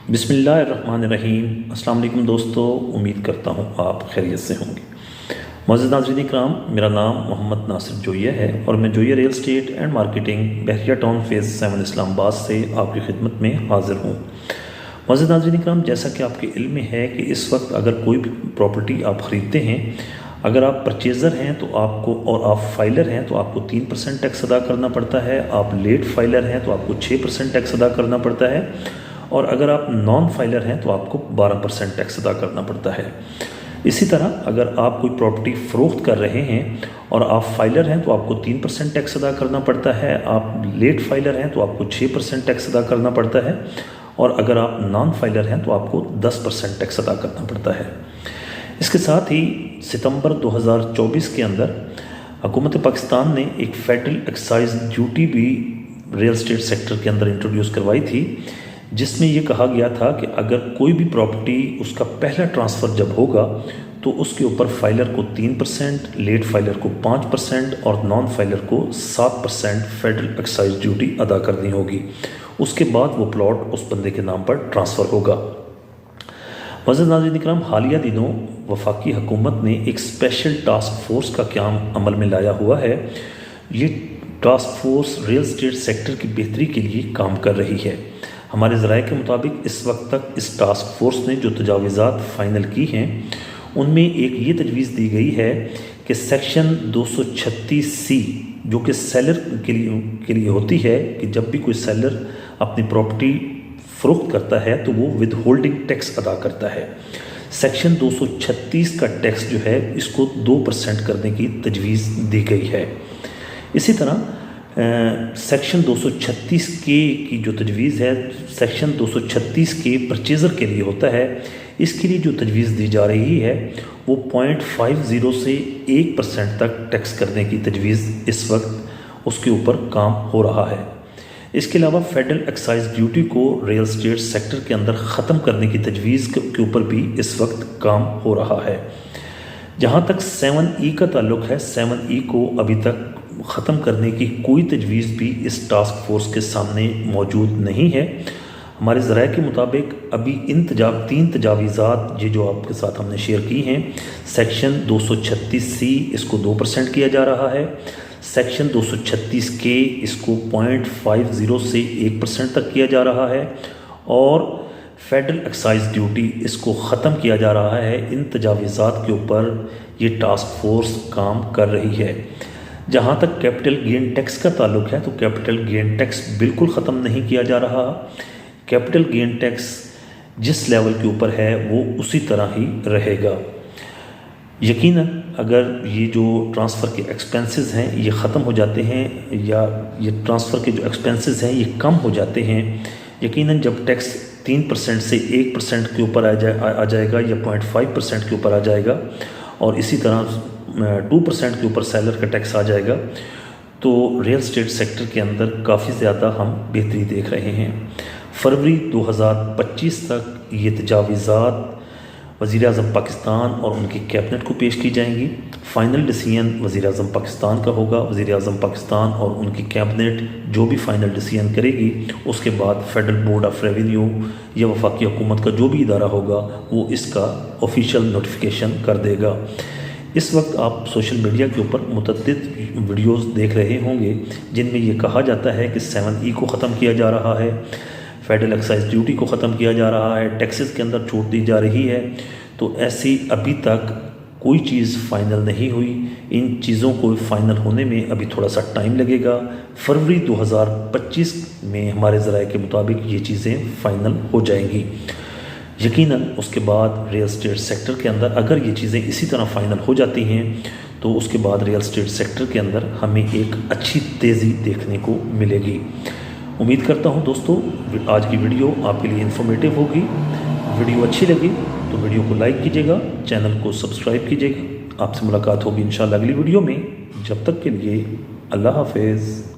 बिस्मिल्लाहिर्रहमानिर्रहीम। अस्सलाम वालेकुम दोस्तों, उम्मीद करता हूँ आप खैरियत से होंगे। मुअज़्ज़िज़ नाज़रीन इकराम, मेरा नाम मोहम्मद नासिर जोइया है और मैं Joiya real estate and marketing Bahria Town phase 7 Islamabad से आपकी खिदमत में हाज़िर हूँ। मुअज़्ज़िज़ नाज़रीन इकराम, जैसा कि आपके इल्म में है कि इस वक्त अगर कोई भी प्रॉपर्टी आप ख़रीदते हैं, अगर आप परचेज़र हैं तो आपको, और आप फाइलर हैं तो आपको 3% टैक्स अदा करना पड़ता है। आप लेट फाइलर हैं तो आपको 6% टैक्स अदा करना पड़ता है, और अगर आप नॉन फाइलर हैं तो आपको 12% टैक्स अदा करना पड़ता है। इसी तरह अगर आप कोई प्रॉपर्टी फ़रोख्त कर रहे हैं और आप फाइलर हैं तो आपको 3% टैक्स अदा करना पड़ता है। आप लेट फाइलर हैं तो आपको 6% टैक्स अदा करना पड़ता है, और अगर आप नॉन फाइलर हैं तो आपको 10% टैक्स अदा करना पड़ता है। इसके साथ ही सितंबर 2024 के अंदर हुकूमत पाकिस्तान ने एक फेडरल एक्साइज ड्यूटी भी रियल एस्टेट सेक्टर के अंदर इंट्रोड्यूस करवाई थी, जिसमें ये कहा गया था कि अगर कोई भी प्रॉपर्टी उसका पहला ट्रांसफ़र जब होगा तो उसके ऊपर फाइलर को 3%, लेट फाइलर को 5% और नॉन फाइलर को 7% फेडरल एक्साइज ड्यूटी अदा करनी होगी। उसके बाद वो प्लॉट उस बंदे के नाम पर ट्रांसफ़र होगा। मुअज़्ज़िज़ नाज़रीन इकराम, हालिया दिनों वफाकी हुकूमत ने एक स्पेशल टास्क फोर्स का क़याम अमल में लाया हुआ है। ये task force real estate sector की बेहतरी के लिए काम कर रही है। हमारे ज़राए के मुताबिक इस वक्त तक इस टास्क फोर्स ने जो तजावीज़ात फ़ाइनल की हैं, उनमें एक ये तजवीज़ दी गई है कि सेक्शन 236C, जो कि सेलर के लिए होती है कि जब भी कोई सेलर अपनी प्रॉपर्टी फ़रोख्त करता है तो वो विद होल्डिंग टैक्स अदा करता है। सेक्शन 236 का टैक्स जो है इसको 2% करने की तजवीज़ दी गई है। इसी तरह सेक्शन 236 के की जो तजवीज़ है, सेक्शन 236 के परचेज़र के लिए होता है। इसके लिए जो तजवीज़ दी जा रही है वो 0.50 से 1% तक टैक्स करने की तजवीज़ इस वक्त उसके ऊपर काम हो रहा है। इसके अलावा फेडरल एक्साइज ड्यूटी को रियल एस्टेट सेक्टर के अंदर ख़त्म करने की तजवीज़ के ऊपर भी इस वक्त काम हो रहा है। जहाँ तक 7E का ताल्लुक़ है, 7E को अभी तक ख़त्म करने की कोई तजवीज़ भी इस टास्क फोर्स के सामने मौजूद नहीं है। हमारे ज़राए के मुताबिक अभी इन 3 तजावीज़ात ये जो आपके साथ हमने शेयर की हैं, सेक्शन 236C इसको 2% किया जा रहा है, सेक्शन 236K इसको 0.50 से 1% तक किया जा रहा है, और फेडरल एक्साइज ड्यूटी इसको ख़त्म किया जा रहा है। इन तजावीज़ात के ऊपर ये टास्क फोर्स काम कर रही है। जहाँ तक कैपिटल गेन टैक्स का ताल्लुक़ है तो कैपिटल गेन टैक्स बिल्कुल ख़त्म नहीं किया जा रहा। कैपिटल गेन टैक्स जिस लेवल के ऊपर है वो उसी तरह ही रहेगा। यकीनन अगर ये जो ट्रांसफ़र के एक्सपेंसेस हैं ये ख़त्म हो जाते हैं, या ये ट्रांसफ़र के जो एक्सपेंसेस हैं ये कम हो जाते हैं, यकीनन जब टैक्स 3% से 1% के ऊपर आ जाएगा या 0.5% के ऊपर आ जाएगा, और इसी तरह 2% के ऊपर सेलर का टैक्स आ जाएगा, तो रियल एस्टेट सेक्टर के अंदर काफ़ी ज़्यादा हम बेहतरी देख रहे हैं। फरवरी 2025 तक ये तजावीज़ात वज़ीर-ए-आज़म पाकिस्तान और उनकी कैबिनेट को पेश की जाएंगी। फ़ाइनल डिसीजन वज़ीर-ए-आज़म पाकिस्तान का होगा। वज़ीर-ए-आज़म पाकिस्तान और उनकी कैबिनेट जो भी फ़ाइनल डिसीजन करेगी, उसके बाद फेडरल बोर्ड ऑफ रेवेन्यू या वफाकी हुकूमत का जो भी इदारा होगा वो इसका ऑफिशियल नोटिफिकेशन कर देगा। इस वक्त आप सोशल मीडिया के ऊपर मुतअद्दिद वीडियोस देख रहे होंगे जिनमें ये कहा जाता है कि 7E को ख़त्म किया जा रहा है, फेडरल एक्साइज ड्यूटी को ख़त्म किया जा रहा है, टैक्सेस के अंदर छूट दी जा रही है। तो ऐसी अभी तक कोई चीज़ फ़ाइनल नहीं हुई। इन चीज़ों को फ़ाइनल होने में अभी थोड़ा सा टाइम लगेगा। फरवरी 2025 में हमारे ज़राए के मुताबिक ये चीज़ें फ़ाइनल हो जाएंगी। यकीनन उसके बाद रियल एस्टेट सेक्टर के अंदर अगर ये चीज़ें इसी तरह फ़ाइनल हो जाती हैं तो उसके बाद रियल एस्टेट सेक्टर के अंदर हमें एक अच्छी तेज़ी देखने को मिलेगी। उम्मीद करता हूँ दोस्तों आज की वीडियो आपके लिए इन्फॉर्मेटिव होगी। वीडियो अच्छी लगी तो वीडियो को लाइक कीजिएगा, चैनल को सब्सक्राइब कीजिएगा। आपसे मुलाकात होगी इंशाअल्लाह अगली वीडियो में। जब तक के लिए अल्लाह हाफ़िज़।